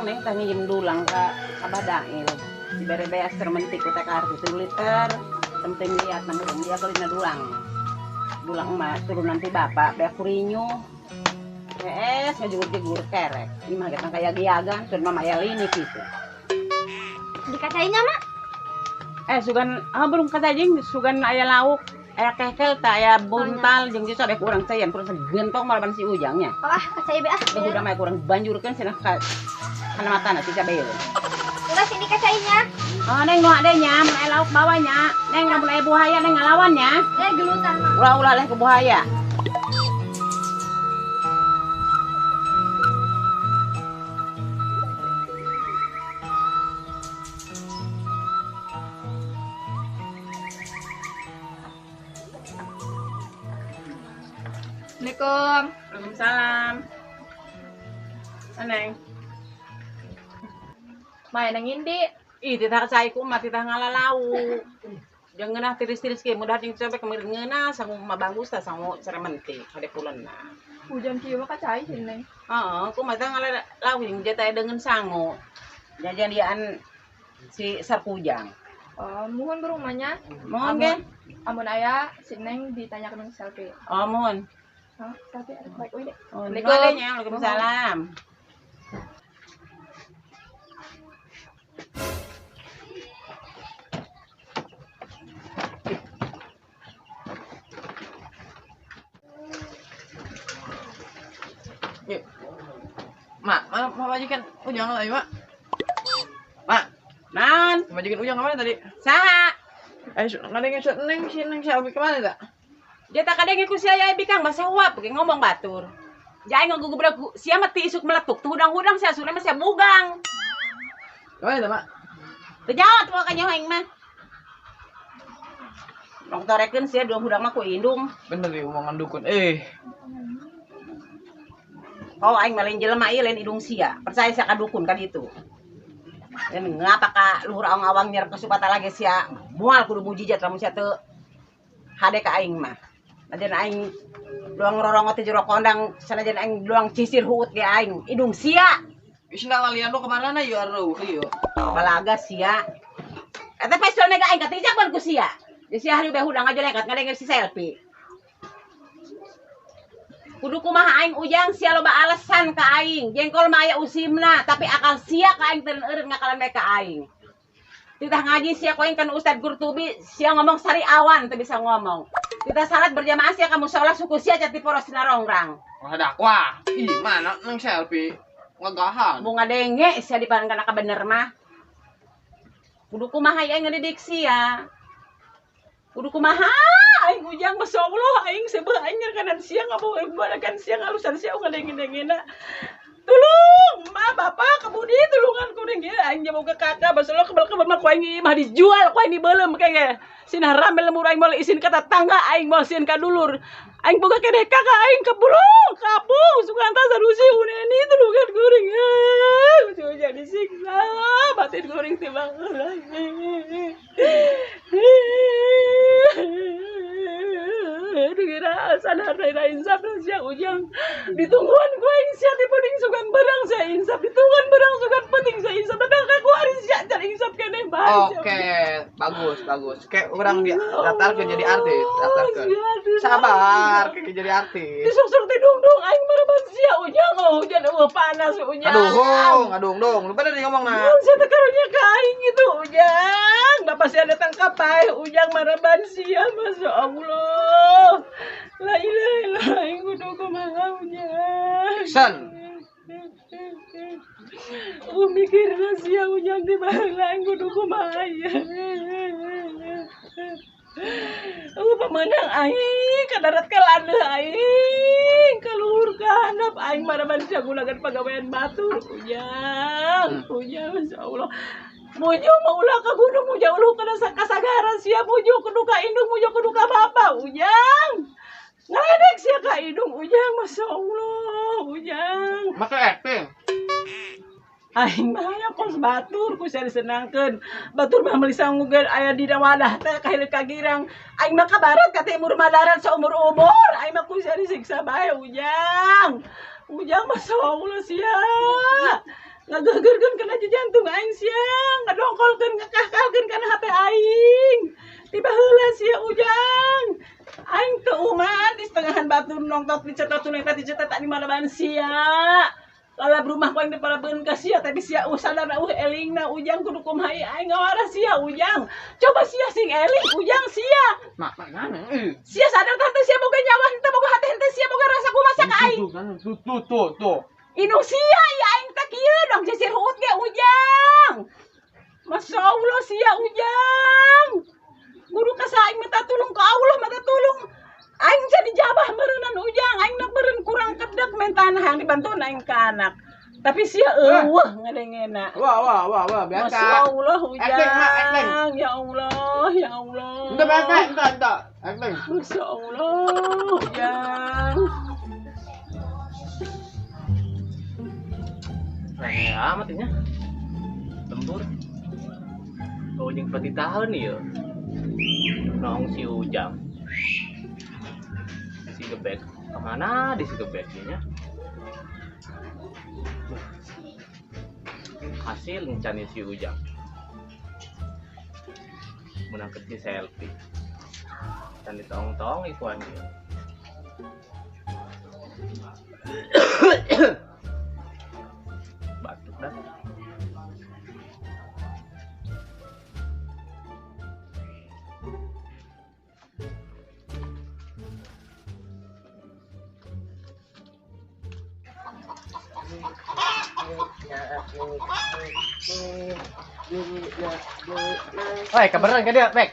dulang nih, tah nginjem dulang ka Badang itu. Dibere beas termentik ku teh kartu 3 liter. Penting lihat namun dia kelina dulang. Dulang emak turunan ti bapak, beak kurinyu. Es ngajugur-jugur kerek. Ini mah kita kayak giagan, keur mama aya lini kitu. Dikacainya mak? Sugan belum kata jeung sugan aya lauk. Aya kekel ta aya buntal jeung geus sabek urang teh yan kurang gentong malaban si ujangnya. Oh kacai be ah. Udah mah kurang banjurkeun cenah ka kana matana ti cabe. Enggak sini kacainya. Neng nu adenya mun aya lauk bawanya. Neng lamun aya buaya neng ngalawannya. Gelutan mak. Ulah-ulah leh ke buaya. Assalamualaikum. Waalaikumsalam. Neng. Main nang indi. Ih, titah cai ku mah titah ngalalau. Jeung ngeunah tiris-tiris ge mudah jeung sampe kemarin ngeunah sangu mabagus tah sangu cerementi hade puleunna. Hujan kieu mah kacai sini. Heeh, ku mah tah ngalalau jeung jeta dengan sangu. Jajadian si Sarkujang. Mohon ke rumahnya. Mohon ge. Amun aya si Neng ditanyakeun selfie. Oh, mohon. Tapi baik we deh. Waalaikumsalam. Yuk. Mak, mau majikan ujang lagi, Mak. Mak, Naon? majikan ujang kemana tadi? Saha? Ngadengin si Neng Shelby kemana tak? Dia tak kadang ku sia aya bikang bahasa uap ge ngomong batur. Jai ngagugubrak sia mah ti isuk meletuk tuh hudang-hudang sia asuna mah sia bugang. Kemana tak, Mak? Teu jawab tuh ka nyahoeng mah. Doktorekeun sia dua hudang mah ku indung. Bener nih omongan dukun. Oh aing mah lain jelema ieu lain idung sia. Percaya sia ka dukun kan itu. Dan ngapa ka luhur awang-awang nyerep ke supata lagi sia moal kudu mujijat lamun sia teu hade ka aing mah. Najan aing luang rorongot ti jero kondang sanajan aing luang cisir huut ge aing idung sia. Isna lalian lo kemana na yuk aruh yuk. Balaga sia. Eta pestol nega aing katijak ban ku sia. Di sia hari be hudang aja nekat ngadengin si selfie. Kudu kumaha aing ujang sia loba alasan ka aing. Jengkol mah aya usimna, tapi akal sia ka aing teu eureun ngakalan bae ka aing. Titah ngaji sia ku aing kan Ustad Qurtubi, sia ngomong sari awan teu bisa ngomong. Titah salat berjamaah sia ka mushola suku sia cati poros narongrang. Wah dakwah. Ih, mana Neng Shelby? Ngagahan. Mau ngadenge sia diparankan ka bener mah. Kudu kumaha aing ngedidik sia. Kudu kumaha aing ujang masyaallah aing sebeuh aing nyerkanan sia ngabalakan sia ngalusan sia ngadengin-dengina. Tulung mah bapak kebudi tulungan kuring ge aing jaboga kakak masyaallah kebal-kebal mah ku aing mah dijual ku aing dibeulem kenge. Sinah rame lemur aing moal isin ka tetangga aing moal sieun ka dulur. Aing boga keneh kakak aing kebulung kabung sukanta sarusi uneni tulungan kuring. Udah jadi siksa batin kuring teh bangeula. Dikira sadar da insaf sia ujang ditungguan ku aing sia ti penting sugan berang sia insaf ditungguan berang sugan penting sia insaf dadang ka ku ari sia cari insaf keneh bae. Oke, bagus. Kayak orang dia daftarkeun jadi artis, daftarkeun. Sabar, kayak jadi artis. Disuk-suk ti dungdung aing maraban sia ujang hujan panas ujang. Aduh dong. Lu pada ngomongna. Mun sia teh karunya ka aing itu ujang. Bapak sia datang ka paeh ujang maraban sia masyaallah. La ilaha illallah aing kudu kumaha ujang. San. Mikirna sia ujang di baheula aing kudu kumaha ya. Pemenang aing kadarat ka ladeuh aing kaluhur ka handap aing maraban sia gulagan pagawean batur ujang. Ujang masyaallah. Muju mah ulah ka gunung muja uluh kana kasagaran sia muju kudu ka indung muju kudu ka bapa ujang. Ngaledek sia ka indung ujang masyaallah ujang. Maka acting. Aing mah aya kos batur ku sia disenangkeun. Batur mah meuli sanggugeun aya dina wadah teh kahilir ka girang. Aing mah kabarat ka teh umur madaran saumur-umur. Aing mah ku sia disiksa bae ujang. Ujang masyaallah sia. Ngagagerkeun kana jantung aing sia, ngadongkolkeun ngakahkalkeun kana hate aing. Tiba heula sia Ujang. Aing teu uman di setengahan batu nongtot dicetot tuneng tadi cetet di mana-mana sia. Lala rumah ku aing diparabeun ka sia tapi sia sadar elingna Ujang kudu kumaha aing ngawara sia Ujang. Coba sia sing eling Ujang sia. Mak mana? Sia sadar tante sia boga nyawa henteu boga hate henteu sia boga rasa kumaha ka aing. Tuh. Inu sia ya aing teh kieu dong sisir huut ge Ujang. Masya Allah sia Ujang. Guru kasa aing minta tulung ke Allah minta tulung. Aing jadi jabah meureunnan Ujang, aing nak beureun kurang kedek mentan hang dibantuan aing ka anak. Tapi sia eueuh ngadengena. Wah, biasa. Masya Allah Ujang. Acting, Mak, acting. Ya Allah, ya Allah. Entah. Acting. Masya Allah Ujang. Rame amat ini. Lembur. Oh, yang pati tahun nih ya. Nong si Ujang. Si Gebek. Kemana di si Gebek nya? Hasil ngencani si Ujang. Menangkap si selfie. Dan ditong-tong ikuan dia. Batuk dah. Woi, kabaran ka dia, Bek?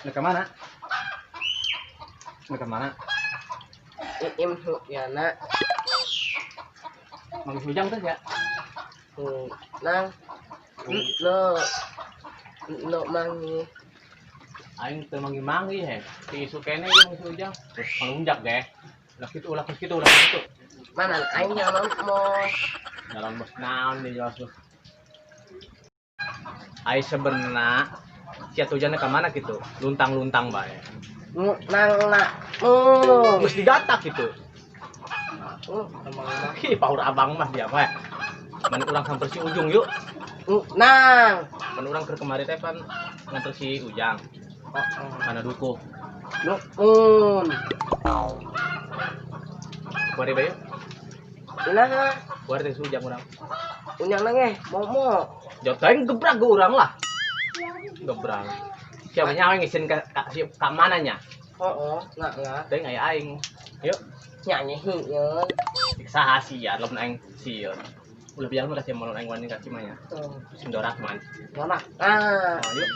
Lu ke mana? Im ya nak Mang Ujang tuh ya? nang lo mangi Aing teu mangi-mangi he. Si isu kene ieu si Ujang. Terus ngelunjak deh. Ulah kitu. mana aing yang mau Dalam bos naon nih jelas lu. Ai sebenarnya sia tujuannya ke mana gitu? Luntang-luntang bae. nang nak Geus digatak gitu. Ih, paur abang mah dia mah. Man urang samper si Ujung yuk. nang Man urang keur kemari teh pan nganter si Ujang. Mana dukuh. nukun Kuari bae. nah Kuari teh si Ujang urang. unyang nang mau Jotoing gebrak ke urang lah. Gebrak. Siapa nyawa ngisin ka mananya? nggak Teuing aya aing. Yuk. nyanyi hiyeun Saha sia lamun aing sieun. Ulah biar mah kasih malon aing wani kasih mah nya. Sindorak man. mana Oh, yuk.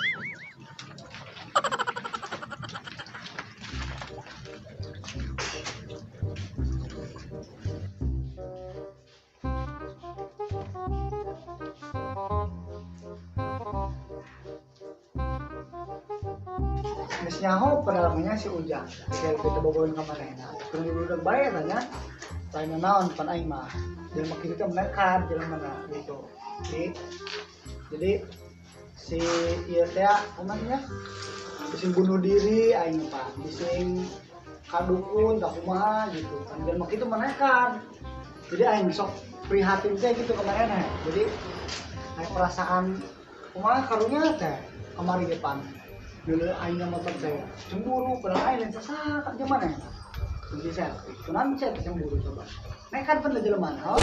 Geus nyaho pedalamannya si Ujang. Kayak kita boboin ka manehna. Kun dibudak bae tanya. Tanya naon pan aing mah. Jelema kitu teh menekan jelemana gitu. Jadi si ieu teh kumaha bising bunuh diri aing Pak. Bising kadukun tak kumaha gitu. Kan jelema kitu menekan. Jadi aing sok prihatin teh gitu kemarin. Jadi aing perasaan kumaha karunya teh kamari depan. Dulu aing mah percaya cemburu padahal aing lain sasak gimana ya kunci selfie kunaon saya cemburu coba nekat pun jelema oh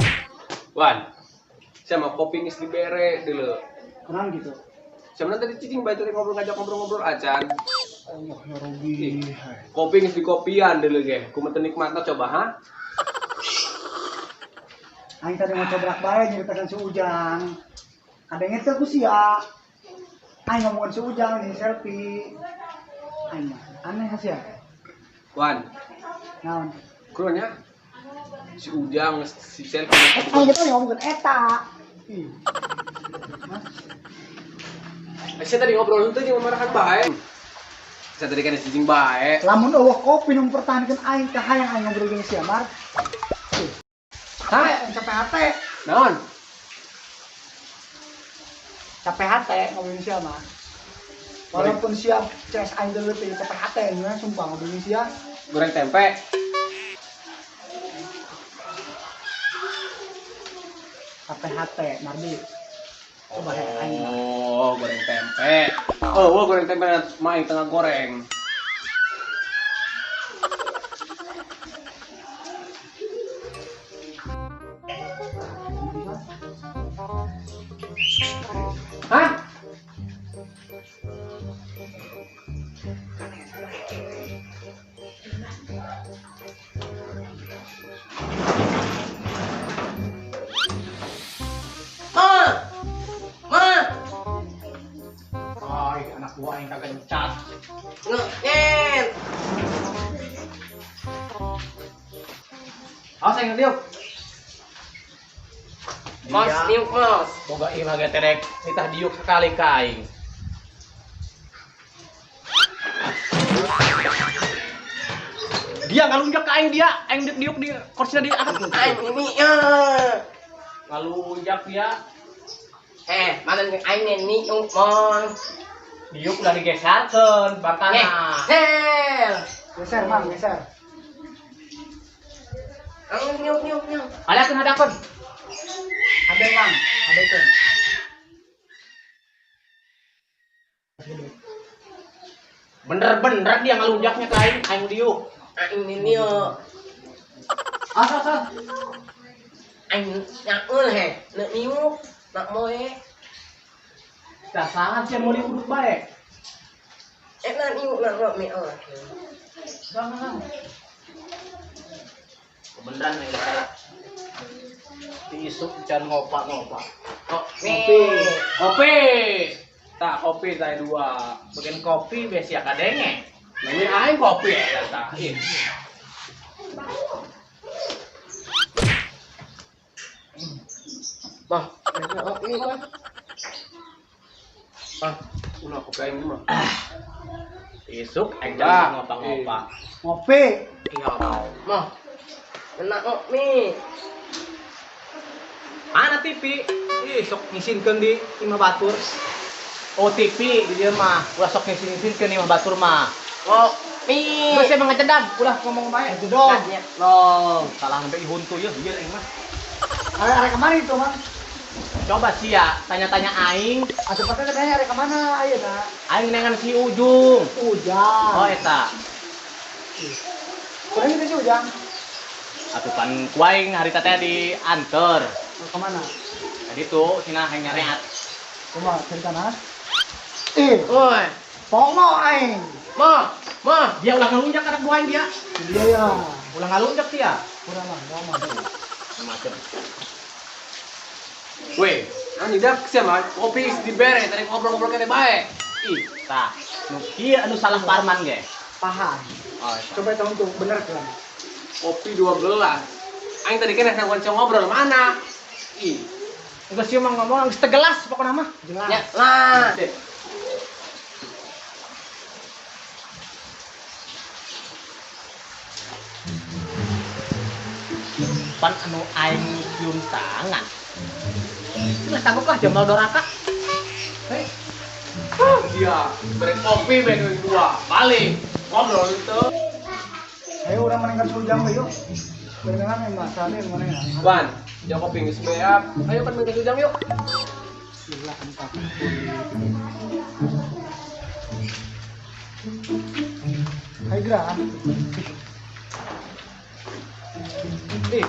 Wan, sama kopi ngis dibere dulu. kunaon gitu Sebenarnya tadi cicing baca ngajak ngobrol acan. Allah ya Robi Kopi ngis di kopian dulu ge. Kumaha nikmatna coba ha? aing tadi mau coba bae nyeritakan si Ujang kadang itu aku sia aing ngomongin si Ujang nih selfie aing mah aneh hasil Wan, naon kurunya si Ujang si selfie. aing kita ngomongin eta ih Saya tadi ngobrol itu jeung marahan bae. Saya tadi kan cicing bae. lamun eueuh kopi nu pertahankeun aing teh hayang aing ngobrol jeung si Amar capek hate Naon? capek hati ngobrolin siapa mah walaupun siap CS aing dulu teh capek hati nya sumpah ngobrolin siapa Goreng tempe. HT Mardi. Coba aing. Oh, goreng tempe. Oh, goreng tempe main tengah goreng. Hah? Ay, anak buah yang kagak ngecat. Ngeket. Awas yang ngediuk. Mos niuk mos. Boga ieu mah terek nitah diuk sekali kaing. Dia ngalunjak ke aing dia, aing diuk di kursinya di atas. Aing ini ya. Ngalunjak dia, Mana aing ini niuk mos. diuk udah digeserkeun batana. Hel. Geser, Mang, geser. Ang niuk. Adakeun hadakeun. Ada, Mang. Ada itu. Bener-bener dia ngalunjaknya ke aing diuk. Aing ini niuk. Asal. Aing nyakeun Nek niuk, nak moe. Dasahan sih mau diuduk bae. Nak niuk nak me Allah. Jangan. Beneran nih saya. Diisuk can ngopak. Kopi. Tak kopi saya dua. Bikin kopi besi akadenge. Ini aing kopi ya datain. Bah, ini mah. Ulah kopi aing mah. Isuk aing jangan ngopak-ngopak. Ngopi. Iya, Mah. Enak mi. mana TV? Ih, sok ngisinkeun di Imah Batur. Oh, TV di dieu mah. Ulah sok ngisinkeun Imah Batur mah. Oh, mi. Geus emang ngecedang, ulah ngomong bae. Itu dong. No, salah sampai ihuntu ya, ieu aing mah. Arek kemana itu, Mang? Coba sih ya, tanya-tanya aing. Atuh patah katanya arek kemana ayeuna? Aing nengan si Ujung. Ujang. Oh, eta. Kurang itu sih Ujang. Atuh pan kuaing hari teh dianter. Mau kemana? Tadi tuh cenah hayang nyareat. Coba cerita nas. Oi. Pomo aing. Mah. Dia ulah ngalunjak anak buah aing dia. Dia ya. Ulah ngalunjak dia. Kurang lah, mau Macem. Weh, ani dak siapa? Kopi dibere tadi ngobrol-ngobrol kene bae. Ih, tah. Nu kieu anu salah Parman ge. paham. Oh, eta. Coba tahu tuh bener kan? Kopi 12. Aing tadi kene nang ngobrol mana? Ih, Geus ieu mah ngomong geus tegelas pokona mah. Jelas. Ya lah. Pan anu aing cium tangan. Geus tangguh Jamal Doraka. Hei, dia bere kopi ben dua. Balik. Ngobrol itu. Ayo orang meningkat sujang yuk. Berenang yang masalahnya yang mana ya? Ban, jam kopi geus beap. Ayo kan mengke sujang yuk. Sebelah 4. Hai Gran. ih.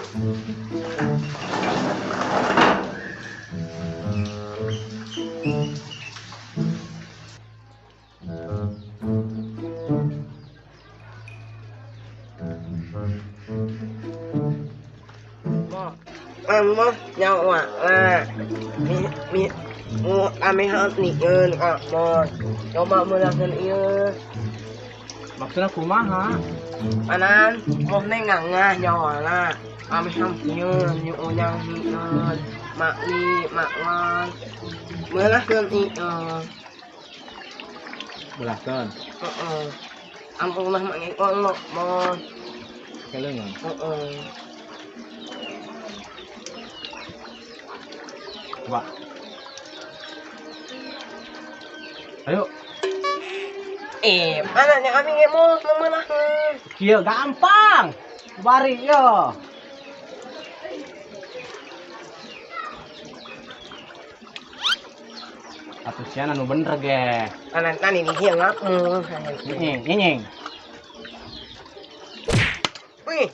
Mah nyawa lah. Mi mu kami harus nikeun kak mos. Coba mulakeun ieu. Maksudna kumaha? Panan, mos neng ngangah nyawa lah. Kami hampir nyunyang nikeun. Makli, makwan. Mulakeun ieu. Belaskeun. Heeh. Ampun lah mangikon lo mos. Keleungan. Heeh. Coba. Ayo, Mana yang kami ngemos memenahkeun. kieu gampang. Bari yo. Atuh sian anu bener ge. Anak tani ini hiang ngapmu. Nying. Wih.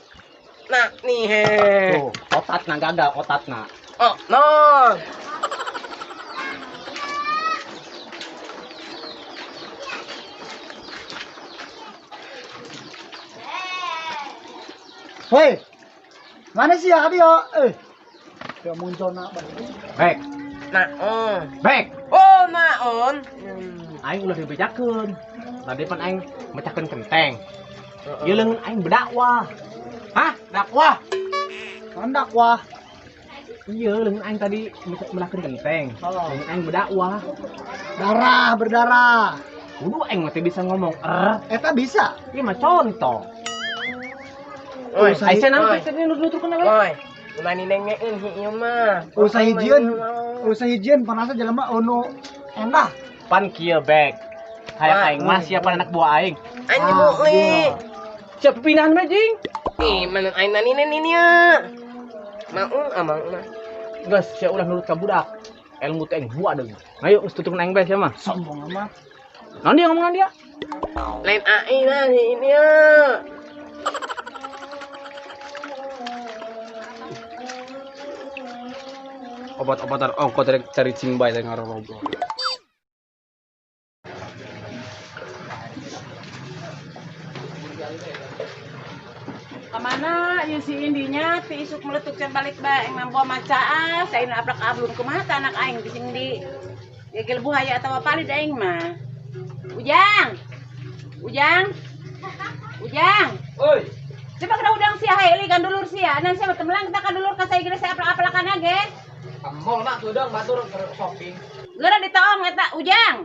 Nah, nih he. Tuh, otatna gagal otatna. Oh, non. Hei, mana sih ya dia? Dia muncul nak Bek, Naon. bek. Oh, naon. Aing ulah dibejakeun. Tadi pan aing mecakeun kenteng. Ieu leungeun aing berdakwah. Hah? Dakwah? Hendak wah. Iya, leungeun aing tadi melakeun kenteng. Leungeun aing berdakwah. Berdarah. Kudu aing mah teh bisa ngomong Eta bisa. Ieu mah contoh. Oi, Ai senang oi. teh nutur-nuturkeun we. Oi. Ulani nengekeun hieu mah. Usaha hijieun panasa jelema anu endah. Pan kieu bek. Hayang aing mah siapa anak buah aing. Anjing boleh. Siapa pinahan mah jing? Ih, mana aing nani nya. Mau amang mah. Geus sia ulah nurut ka budak. Ilmu teh aing buah deung. Ayo geus tutup aing bae sia mah. Sombong amat. Naon dia ngomongan dia? Lain aing lah ini ya. Obat-obatan kau cari cimbai saya ngaruh ngobrol. Kemana ya si indinya ti isuk meletuk can balik bae yang mambo macaan saya ini aplak ablun kumaha teh anak aing di sini gegel buaya atau apa li aing mah. Ujang. Oi, Coba kena udang sia haeli kan dulur sia. Nan sia temelang kita kan dulur ka saya geus saya aplak-aplakan ge. kamu nak tudang batur shopping. Geura ditaong eta Ujang.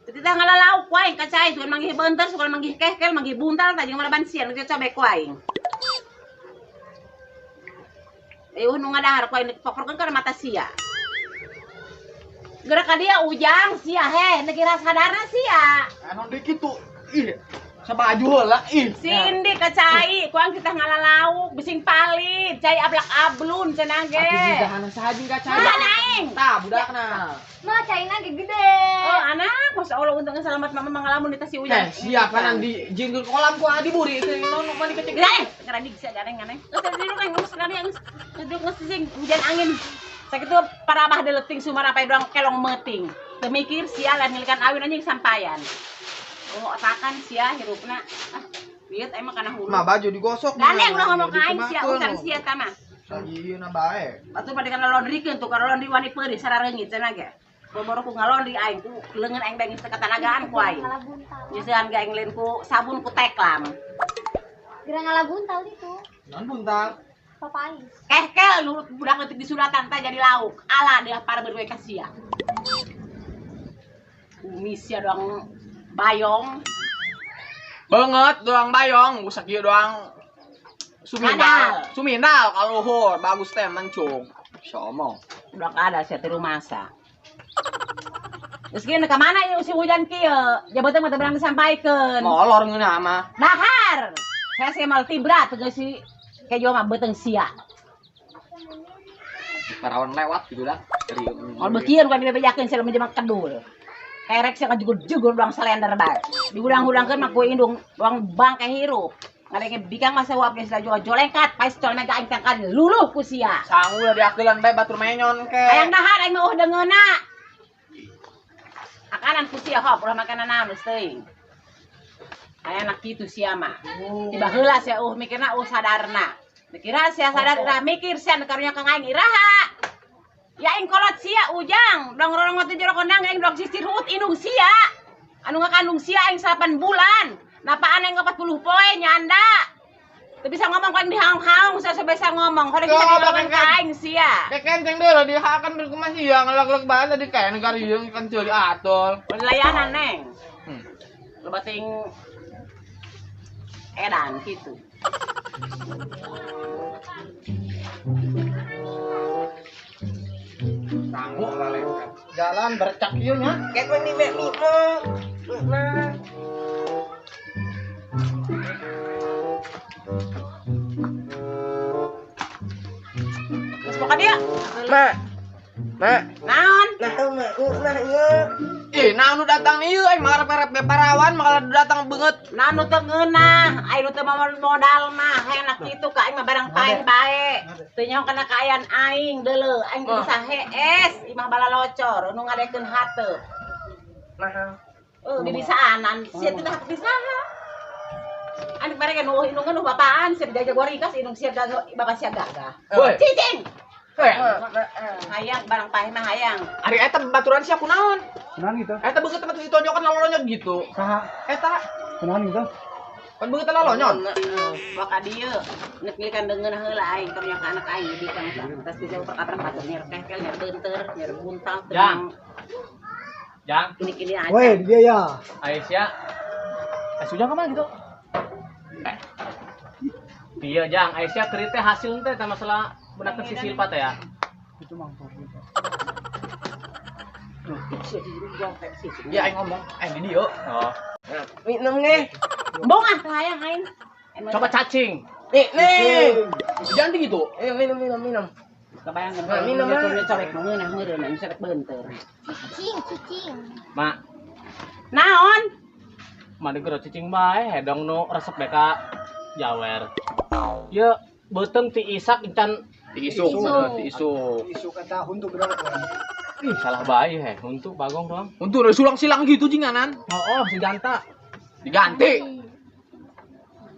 Kita ngalalau kuaing ka cai sugan manggih beunter sugan manggih kehkel manggih buntal tah jeung maraban sia nu coba kuaing. Nu ngadahar kuaing dipokorkeun ka mata sia. Geura ka dia Ujang sia he nekira sadarna sia. Anu dikit tuh, ih, sabaju heula, ih. Si Indi ka cai kuang kita ngalalau bising palit cai ablak ablun cenah ge. Dahana sahaji ka cai. Mana aing? Tah budakna. Mah caina gede. Oh anak, masya Allah untungnya selamat mama mangalamun di tas si Ujang. Siapa nang di jingkul kolam ku adi buri ke non mandi kecil. Gede, sekarang di bisa gareng aneh. Terus tadi lu kan ngemes sekali yang duduk ngesing hujan angin. Sakit tuh parabah deleting sumar apa doang kelong meting. Temikir sialan ngilikan awin anjing sampayan. Otakan sia hirupna. Ah, lihat emang kana hulu. Mah baju digosok. Gandeng udah ngomong ka aing sia urusan sia tah mah. Sajieu na bae. Atuh pada kana laundrikeun tuh kana laundry wani peuri sarareungit cenah ge. Boboro ku ngalondri aing ku leungeun aing bengis teh katanagaan ku aing. Nyeusehan ge aing lain ku sabun ku teklam. Gerang ala buntal itu. Non buntal. Papais. Kehkel nurut budak leutik di suratan teh jadi lauk. Ala dia para berwe ka sia. Kumis sia doang bayong. Banget doang bayong, busak ieu doang. Kadal. Sumindal kaluhur, bagus teh mancung. Somo. Udah ada sia teh rumasa. Geus kieu ka mana ieu si hujan kieu? Jabeuteung mah teu berang disampaikeun. Molor ngeuna mah. Dahar. Hese mal tibrat geus si kejo mah beuteung sia. Parawan lewat gitu dah. Mun beukieu kan dibejakeun sia menjemak kedul. Kerek sia jugur-jugur doang salender bae. Diudang-udangkeun mah ku indung doang bangke hirup. Ngareke bikang mah sewap geus jolengkat, pais col mega aing tangkan luluh ku sia. Sangu udah diakdelan bae batur menyon ke. Hayang dahar aing mah deungeuna. Akanan ku sia hop ulah makanan naon geus teuing. Aya anak kitu sia mah. Tiba heula sia mikirna sadarna. Dikira sia sadarna mikir sia karunya kang aing iraha. Ya aing kolot sia Ujang, dong rorong teh jero kondang aing dog sisir hut indung sia. Anu ngakandung sia aing 8 bulan. Napa aneh 40 poe nyanda. Teu bisa ngomong kan dihaung-haung saya bisa ngomong. Hore bisa ngomong ka aing sia. Kekenceng deui dihakan bil kumaha sia ngelag-lag bae tadi kae negara ieu kan ceuli atul. Layanan neng. Loba ting edan gitu. Sangu lalengkan. Jalan bercak ieu nya. Ket mah ni mek mimo. Nah. Geus poka dia. Mak. Mak, Naon? nah mak, nah ieu. Nah nu datang nih aing marep-marep ge parawan makalah datang beungeut. Naon teu ngeunah, aing nu teu modal mah enak kitu ka aing mah barang paeh bae. Teu nyaho kana kaayaan aing deuleu, aing teu bisa hees, imah bala locor nu ngadekeun hateup. Nah, Di bisaanan, sia teu dapat bisaha. Anik mereka nu inungan nu bapaan, sia jaga gorikas inung sia bapak siaga gah. Woi. Cicing. Heh. Hayang barang paeh mah hayang. Ari eta baturan sia kunaon? Kenaon gitu? Eta beungeut tempat ditonjokan lalonyon gitu. Saha? Eta Kenaon gitu? kan beungeut lalonyon. Maka dia nek milikan deungeun heula aing keur nya anak aing di kan tas di jauh perkataran patur nyer kekel nyer beunteur nyer buntal Jang. Jang, kini aja. Woi, dia ya. Aisyah. Aisyah kemana gitu? Iya, Jang. Aisyah kerite hasil teh masalah benakeun si Silpa teh ya. Itu mangkok gitu. Ya aing ngomong, aing di dieu. Oh. minum nih. Bong ah hayang aing. Coba cacing. Nih. Jangan gitu. Minum. Kebayang Nah, minum, Mak. corek ngeunah meureun anu corek beunteur. Cicing. Mak, Naon? mandi keur cicing bae hedong nu resep beka jawer. Ye beuteung ti isak encan Diisuk, diisuk. Isu kata untuk berapa? ih salah bae he, untuk bagong doang. Untuk udah sulang silang gitu jinganan. Oh, si ganta. Diganti.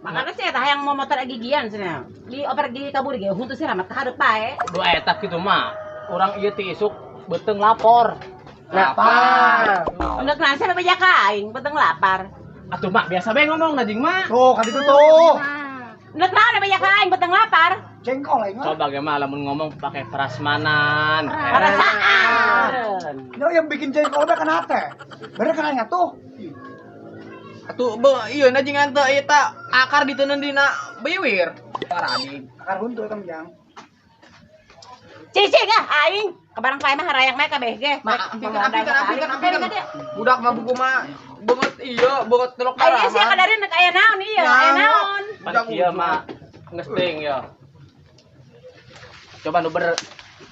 Makanya sih tah yang mau motor gigian cenah. Di oper gigi kabur ge huntu sih ramat ka hadeup bae. Dua etap gitu mah. Urang ieu ti isuk beuteung lapor. Lapar. Enggak kenal siapa beja ka aing, beteng lapar. Atuh mak biasa bae ngomong najing mah. Tuh, kan itu tuh. Enggak kenal beja ka aing, beteng lapar. Jengkol aing mah. Coba bagaimana lamun ngomong pakai prasmanan. Perasaan. Yo yang bikin jengkol mah kana teh. Bener kana nya tuh. Atuh ieu na jingan teh eta akar diteuneun dina biwir. Paradi. Akar huntu kan jang. Cicing ah aing, kabarang pae mah harayang mah kabeh ge. Ampikeun. Budak mah buku mah beungeut beungeut telok Aing darah. sih kadari nek aya naon ieu, aya naon. Pan ieu mah geus ting ya. Coba nu ber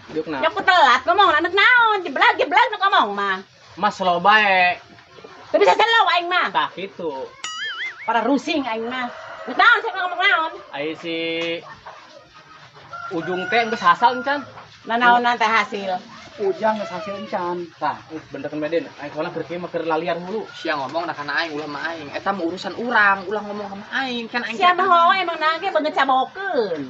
diukna. Nyok telat ngomong anak naon, jeblag nu ngomong mah. Mas lo bae. Teu bisa selo aing mah. Tah kitu. Para rusing aing mah. Nek naon sih ngomong naon? Ai si ujung teh geus hasal encan. Nanaonan teh hasil. Ujang geus hasil encan. Tah, bener kan Meden. Ai soalnya keur kieu mah keur laliar mulu. Sia ngomong da kana aing ulah mah aing. Eta mah urusan urang, ulah ngomong sama aing. Kan aing Siapa ho emang nage beungeut cabokeun.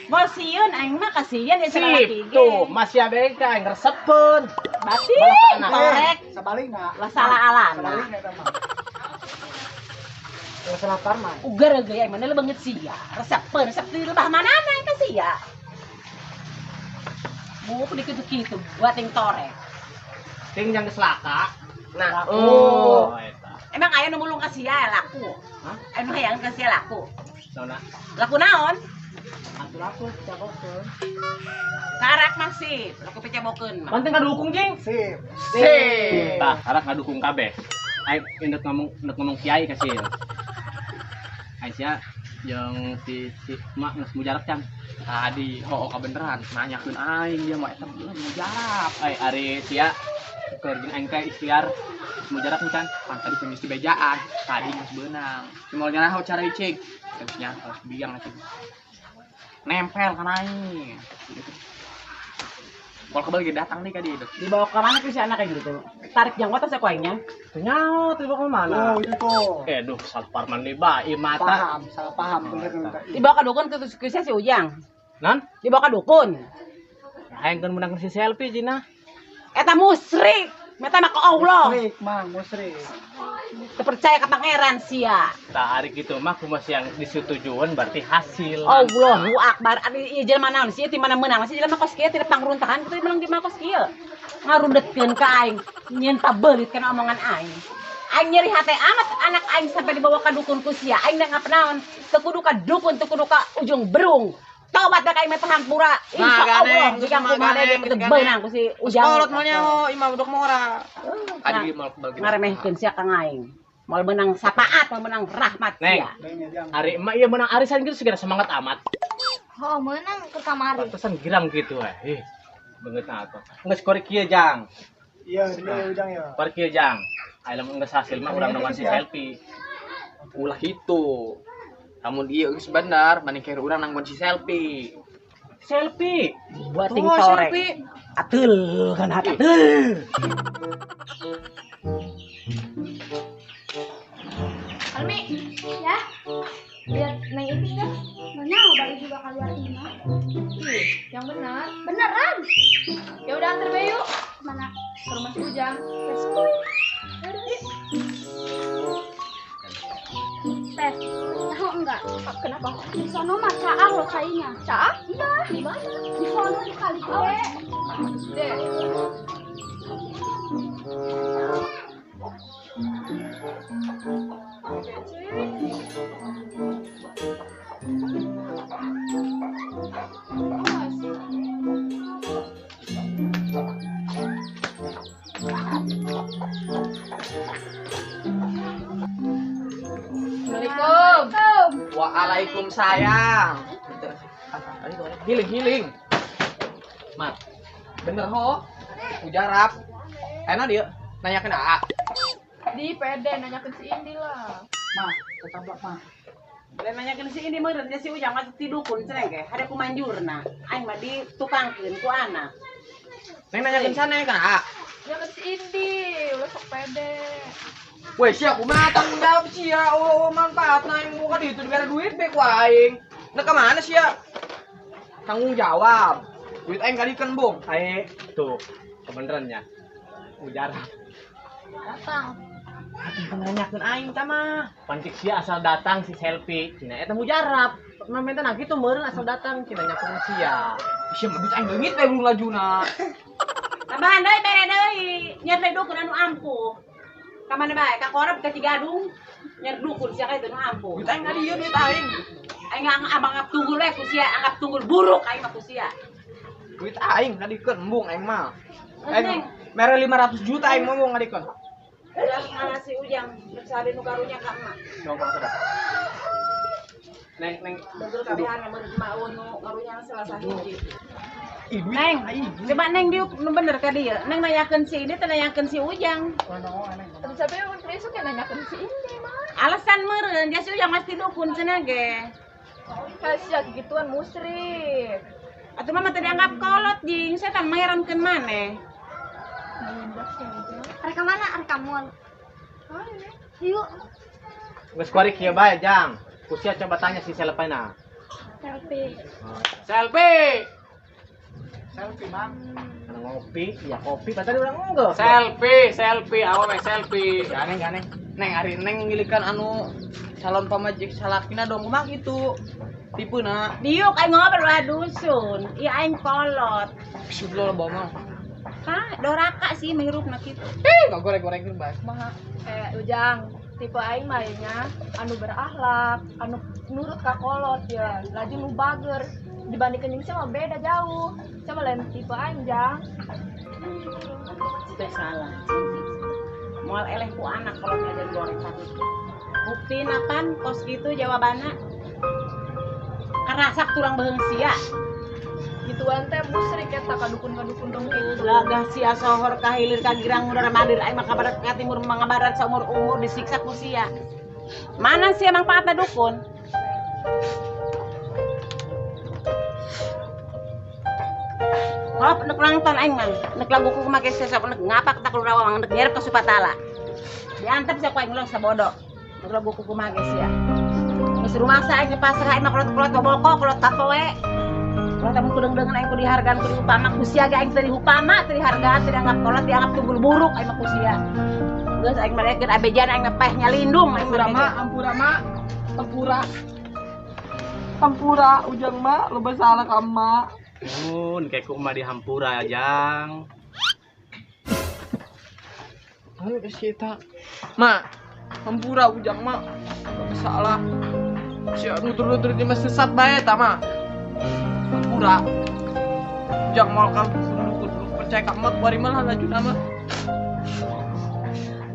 Mau sieun aing mah kasihan ya cenah laki ge. Tuh, masih bae ka aing resepeun. Batik, Balak anak. korek, Sabalikna. lah salah alana. Sabalikna eta mah. Kalau salah parman. Ugar ge aing mana beungeut sia. Resepeun, resep di lebah manana ka sia. Mau kitu-kitu buat yang torek. Ting yang geus laka. Nah, Oh, eta. Emang aya nu mulung ka sia laku. Hah? Anu hayang ka sia laku. Naonna? Laku naon? Atuh laku cabokeun. Karak masih, laku pecabokeun mah. Penting kadukung jing. Sip. Sip. Tah, harap ngadukung kabeh. Ai indek ngomong kiai kasih. Aisyah yang si mak geus mujarab can. Tadi kebeneran nanyakeun aing dia mah eta belum mujarab. Ai ari sia keur jeung aing teh ikhtiar mujarab can. Pan tadi pengis di bejaan, tadi geus beunang. Cuma nyaraho cara icing. Geus nyangkos biang atuh. Nempel kan aing. Kalau kebal ge datang nih ka dieu. Dibawa ke mana ke si anak kayak gitu? Tarik jangkot atau kuahnya? Nyaho tiba ke mana? Oh, itu tuh. Duh, salah parman deui bae mata. Paham, salah paham bener minta. Dibawa ke dukun ke si Ujang. Nan, Dibawa ke dukun. hayang kan menang si selfie Cina. Eta musrik. Meta mah ke Allah. Musrik, Mang, musrik. Terpercaya ke pangeran sia. Tah hari gitu mah kumaha yang disetujuan berarti hasil. Allahu Akbar. Ari ieu jelema naon sih ti mana meunang sih jelema kos kieu tidak pangruntahan kitu menang di mana kos kieu. Ngarundetkeun ka aing, nyeun pabelit kana omongan aing. Aing nyeri hate amat anak aing sampai dibawa ka dukun ku sia. Aing da ngapenaon? Teu kudu ka dukun, teu kudu ka ujung berung. Tobat da ka aing mah hampura. Insyaallah jika kumaha ge teu beunang ku si Ujang. Kolot mah nyaho imah budak mora. Tadi mal kebal ge. Ngaremehkeun sia ka aing. Moal menang sapaat, moal menang rahmat Neng. sia. Kayaknya jang. Hari emak ieu menang arisan gitu segera semangat amat. Oh, menang ke kamari. Pantesan girang gitu Beungeut na atuh. Geus korek kieu Jang. Iya, dia Ujang ya. Korek kieu Jang. Aya lamun geus hasil mah urang nonton si selfie. Ulah gitu. Namun iya geus bener, mending kira urang nanggon si selfie. Selfie. Buat ting Oh, torek. selfie. Atul kan atul. Almi, ya. Lihat Neng Ipin kan? Mana baru juga keluar ini mah. Yang benar. Beneran? Ya udah antar Bayu yuk. Mana? Ke rumah si Ujang. Let's go. Teh, tahu enggak? Kenapa? Di sono mah caah loh kayaknya. Caah? Iya. Di mana? Di sono di kali gue. Deh. Assalamualaikum. Waalaikumsalam. Giling. Mat. Bener ho. Ujarap. Enak dia. Nanyakeun Aa. Di pede nanyakeun si Indi lah. Mah, ketabrak mah. Dan nanyakeun si ini meureun nya si Ujang mah ti dukun cenah ge. Hade ku manjurna. Aing mah ditukangkeun ku anak. Neng nanyakeun sana kan Aa. Nanyakeun si Indi, ulah sok pede. Weh sia kumaha tanggung jawab sia. Oh, manfaatna yang muka di itu gara duit be ku aing. Nah kemana sia? Tanggung jawab. Duit aing kadikeun bung. Ae tuh kebenerannya. Ujarap. Datang. Atuh nanyakeun aing tah mah. Pancik sia asal datang si selfie. Cina eta mujarab. Mamenta nah kitu meureun asal datang cina nyakeun sia. Sia mah duit aing leungit we belum lajuna. Tambahan deui bere deui. Nya teh dukun anu ampuh. Ka mana bae? Ka korep ka Cigadung. Nya dukun sia ka itu nu ampuh. Duit aing ngadieu duit aing. Aing anggap tunggul we ku sia, anggap tunggul buruk aing mah ku sia. Duit aing kadikeun embung aing mah. Neng, Mere 500 juta aing ngomong kadikeun. udah mana si Ujang bersari nu karunya ka emak. Nongkrong sedap. Neng. Betul kabehan yang bener emak nu karunya salah sahiji. Ih, duit Neng, aing. coba Neng diuk nu bener ka dieu. Neng nanyakeun si ini teh nanyakeun si Ujang. Tapi sampai yang besok ya nanyakeun si Indi mah. Alasan meureun dia si Ujang mesti dukun cenah ge. Kasih gituan musrik. Atuh mah teh dianggap kolot jing, setan mengherankeun maneh. Reka mana? Reka mall. Yuk. Geus korek kieu bae Jang. Ku sia coba tanya si selfie-na. Selfie. Selfie. Selfie, Mang. Anu ngopi, ya kopi tadi urang enggak. Selfie, awewe selfie. Ganeng. Neng ari neng ngilikan anu calon pamajik salakina dong kumaha gitu. Tipuna. Diuk aing ngobrol lah dusun. Ieu aing kolot. Sublo bawa mah. Hah, doraka sih menghirupna kitu. Enggak goreng-goreng bae. Kumaha? Ujang, tipe aing mainnya anu berakhlak, anu nurut ka kolot ya. Laju nu bager. Dibandingkeun jeung sia mah beda jauh. Coba lain tipe aing, Jang. Teh salah. Moal eleh ku anak kalau ngajar goreng satu. Bukti napan kos gitu jawabanna. Karasak turang beheung sia. Gituan teh musrik eta ka dukun-dukun dong kitu. Lagah sia sohor kahilir ka girang udara mandir aing mah kabarat ka timur mangabarat saumur umur disiksa ku sia. Mana sia mangpaatna dukun? Oh, nek nonton aing mah, nek lagu ku make sia nek ngapak tak lurawang nek nyerep ka supatala. Diantep sia ku aing ulang sabodo. Nek lagu ku make sia. Geus rumaksa aing ke pasrah aing mah kolot-kolot bobolko, kolot tapoe. Kalau tamu kudeng-dengan aing ku dihargaan ku diupama ku sia ge aing teu dihupama, teu dihargaan, teu dianggap kolot, dianggap tunggul buruk aing mah ku sia. Geus aing mah keur abejan aing mah peh nyalindung aing mah. Hampura Ujang mah lo salah ka emak. Mun kayak kumaha di Hampura Jang. Ayo geus kita. Ma, hampura Ujang mah. Lo salah. Sia nutur-nutur di mah sesat bae ta mah. Hampura. Ujang mal ka percaya ka emak bari mah lajuna mah.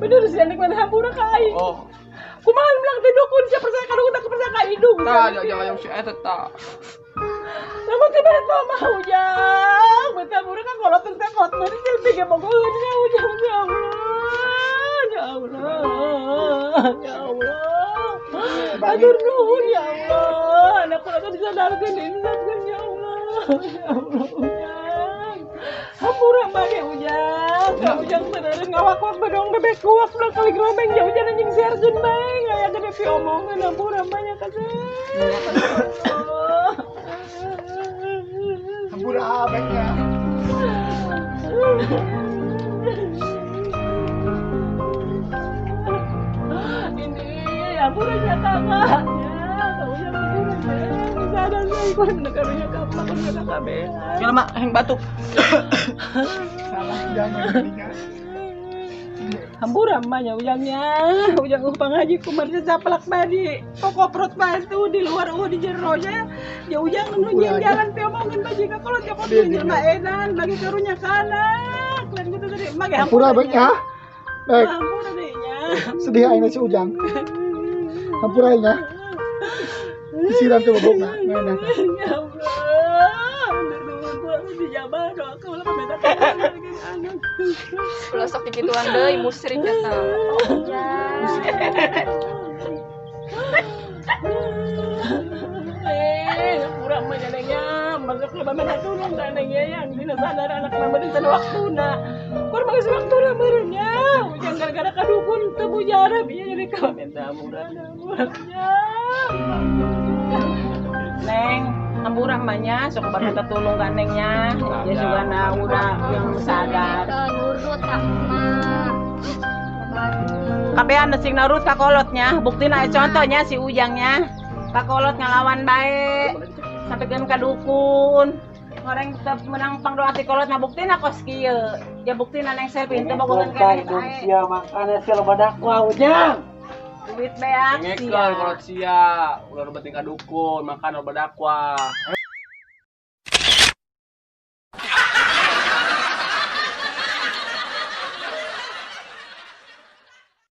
Bener sih nek mana hampura ka aing. Oh. Kumaha bilang teh dukun sia percaya ka dukun tak percaya ka hidung. Tah, jangan si eta tah. Lama tiba itu mah ujang. Betul buruk kan kalau tentang kot mari tiga pokoknya ujang ya Allah. Ya Allah. Ya Allah. Atur nuhun ya Allah. Anak aku disadarkan ini sadarkan ya Allah. Ya Allah ujang. Hampura mah ujang. Ka ujang beneran ngawak-wak bedong bebek kuak udah kali gerobeng jauh-jauh anjing serjen bae. Aya gede pi omongan hampura mah nya kasih. Hampura abeknya. Ini hampuranya kakak. Ya, kau yang hampura. Sadar saya ikut menekannya kakak kata kabeh. Kira mak heng batuk. Salah jangan ini. Hampura emaknya ujangnya. Ujang upang haji kumarnya caplak badi. Pokok perut batu di luar di jeronya. Ya ujang nunjuk jalan pe omongin bajika kalau joko tunjul mah edan bagi karunya kana. Lain gitu tadi mage Hampura abeknya. Baik, Hampura dehnya. sedih aina si Ujang. Hampura nya. Disiram coba bokna. Ngena. Ya Allah. Dijabah doa kau lah pemerintah lagi anak. Ulah sok dikituan deui musrik eta. Kurang menyenengnya, masuk ke bamen aturan tanengnya yang dina sadar anak mama di sana waktuna. Kur mangis waktuna meureunnya, ujang gara-gara kadukun teu bujara bieu jadi ka minta murana murahnya. Neng, hampura emaknya sok barata tulung ka nengnya. Ya juga na udah yang sadar. Nurut tak mak. Kabehan sing narut ka kolotnya, buktina contohnya si ujangnya. Ka kolot ngalawan bae. Sampai kan ka dukun. Orang tetap menang pangdoa ti kolot na buktina kos kieu. Ya buktina neng selfie teu bogohan ka bae. Sia makana sia badakwa Ujang. Duit beak Ngekal kalau sia, ulah beting ka dukun, makan obat dakwa.